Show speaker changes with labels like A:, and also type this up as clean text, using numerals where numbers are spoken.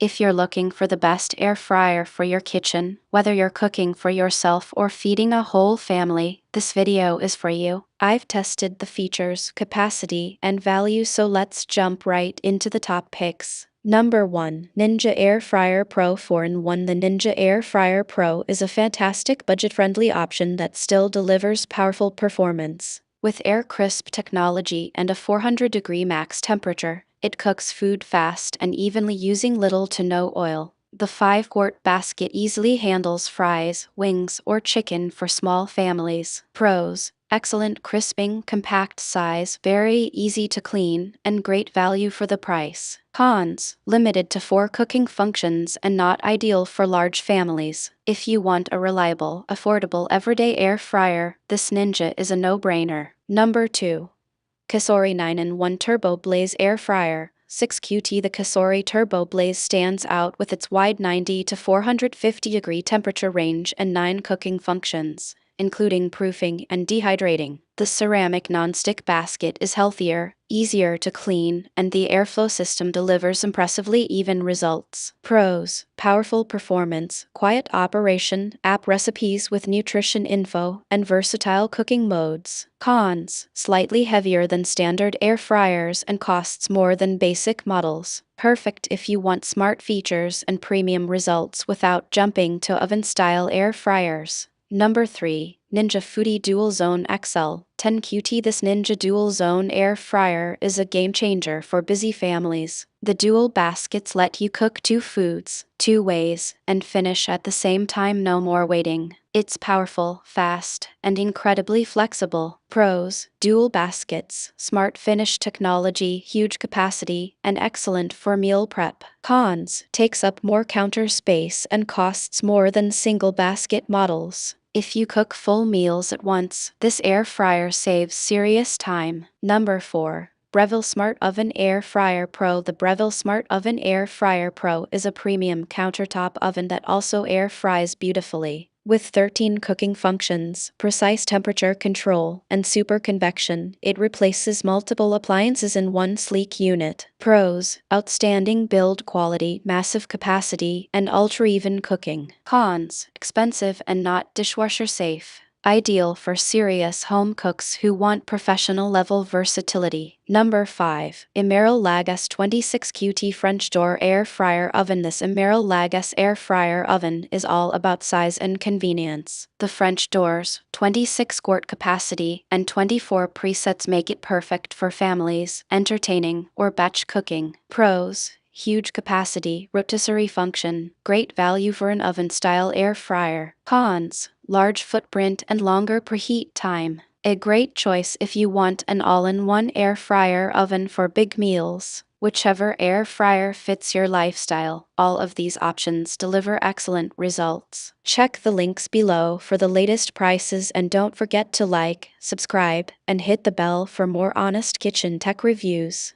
A: If you're looking for the best air fryer for your kitchen, whether you're cooking for yourself or feeding a whole family, this video is for you. I've tested the features, capacity, and value, so let's jump right into the top picks. Number 1. Ninja Air Fryer Pro 4-in-1. The Ninja Air Fryer Pro is a fantastic budget-friendly option that still delivers powerful performance. With air crisp technology and a 400-degree max temperature, it cooks food fast and evenly using little to no oil. The 5-quart basket easily handles fries, wings, or chicken for small families. Pros: excellent crisping, compact size, very easy to clean, and great value for the price. Cons: limited to 4 cooking functions and not ideal for large families. If you want a reliable, affordable everyday air fryer, this Ninja is a no-brainer. Number 2. COSORI 9-in-1 TurboBlaze Air Fryer 6QT. The COSORI TurboBlaze stands out with its wide 90 to 450-degree temperature range and 9 cooking functions, including proofing and dehydrating. The ceramic nonstick basket is healthier, easier to clean, and the airflow system delivers impressively even results. Pros: powerful performance, quiet operation, app recipes with nutrition info, and versatile cooking modes. Cons: slightly heavier than standard air fryers and costs more than basic models. Perfect if you want smart features and premium results without jumping to oven-style air fryers. Number 3. Ninja Foodi DualZone XL 10QT. This Ninja DualZone air fryer is a game-changer for busy families. The dual baskets let you cook 2 foods, 2 ways, and finish at the same time, no more waiting. It's powerful, fast, and incredibly flexible. Pros: dual baskets, smart finish technology, huge capacity, and excellent for meal prep. Cons: takes up more counter space and costs more than single basket models. If you cook full meals at once, this air fryer saves serious time. Number 4. Breville Smart Oven Air Fryer Pro. The Breville Smart Oven Air Fryer Pro is a premium countertop oven that also air fries beautifully. With 13 cooking functions, precise temperature control, and super convection, it replaces multiple appliances in one sleek unit. Pros: outstanding build quality, massive capacity, and ultra-even cooking. Cons: expensive and not dishwasher safe. Ideal for serious home cooks who want professional-level versatility. Number 5. Emeril Lagasse 26QT French Door Air Fryer Oven. This Emeril Lagasse air fryer oven is all about size and convenience. The French doors, 26-quart capacity, and 24 presets make it perfect for families, entertaining, or batch cooking. Pros: huge capacity, rotisserie function, great value for an oven-style air fryer. Cons: large footprint and longer preheat time. A great choice if you want an all-in-one air fryer oven for big meals. Whichever air fryer fits your lifestyle, all of these options deliver excellent results. Check the links below for the latest prices, and don't forget to like, subscribe, and hit the bell for more honest kitchen tech reviews.